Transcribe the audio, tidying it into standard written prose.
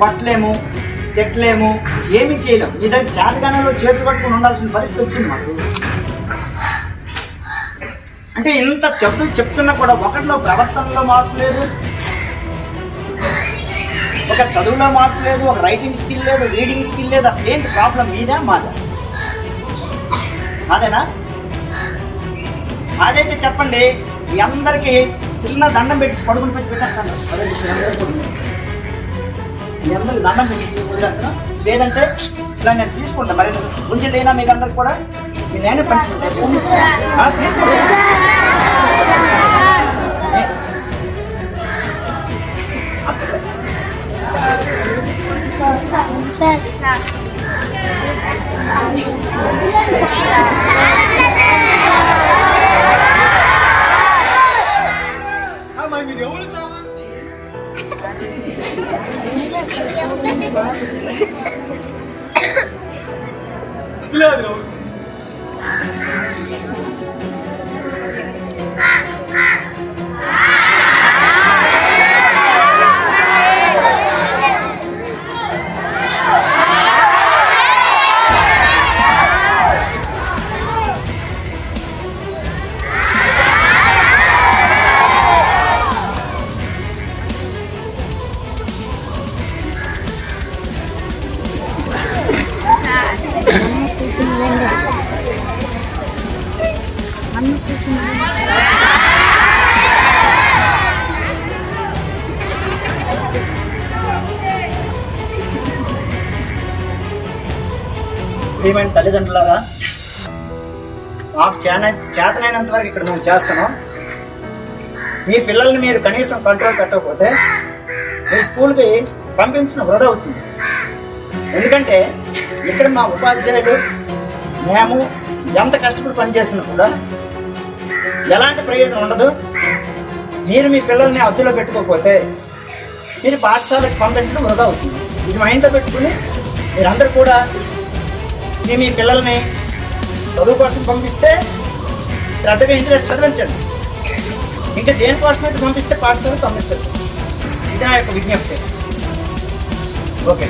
కొట్టలేము, తిట్టలేము, ఏమీ చేయలేము. మీ దగ్గర చేతగానంలో చేతులు పట్టుకుని ఉండాల్సిన పరిస్థితి వచ్చింది మాకు. అంటే ఇంత చెప్తున్నా కూడా ఒకటిలో ప్రవర్తనలో మార్పు లేదు, ఒక చదువులో మార్పు లేదు, ఒక రైటింగ్ స్కిల్ లేదు, రీడింగ్ స్కిల్ లేదు. అసలు ఏంటి ప్రాబ్లం? మీదా మాదా? మాదేనా? అదైతే చెప్పండి. మీ అందరికీ చిన్న దండం పెట్టి పడుకుని పెట్టి పెట్టేస్తాను. మీ అందరికి దండం పెట్టి వదిలేస్తాను. లేదంటే ఇలా నేను తీసుకుంటాను. మరి ఉంచలేనా మీకు అందరికి కూడా? నేనే పంచుకుంటాను. మీరు ఎవరు సార్? ప్రియమైన తల్లిదండ్రులారా, మాకు చేతనైనంత వరకు ఇక్కడ మేము చేస్తున్నాం. మీ పిల్లల్ని మీరు కనీసం కంట్రోల్ పెట్టకపోతే మీ స్కూల్కి పంపించిన వృధా అవుతుంది. ఎందుకంటే ఇక్కడ మా ఉపాధ్యాయులు మేము ఎంత కష్టపడి పనిచేసినా కూడా ఎలాంటి ప్రయోజనం ఉండదు. మీరు మీ పిల్లల్ని అదుపులో పెట్టుకోకపోతే మీరు పాఠశాలకు పంపించడం వృధా అవుతుంది. ఇది మైండ్లో పెట్టుకుని మీరందరూ కూడా మీ పిల్లల్ని చదువు కోసం పంపిస్తే శ్రద్ధగా ఇంటి దగ్గర చదివించండి. ఇంకా దేనికోసం అయితే పంపిస్తే పాఠశాలకు పంపించండి. ఇది నా యొక్క విజ్ఞప్తి. ఓకే.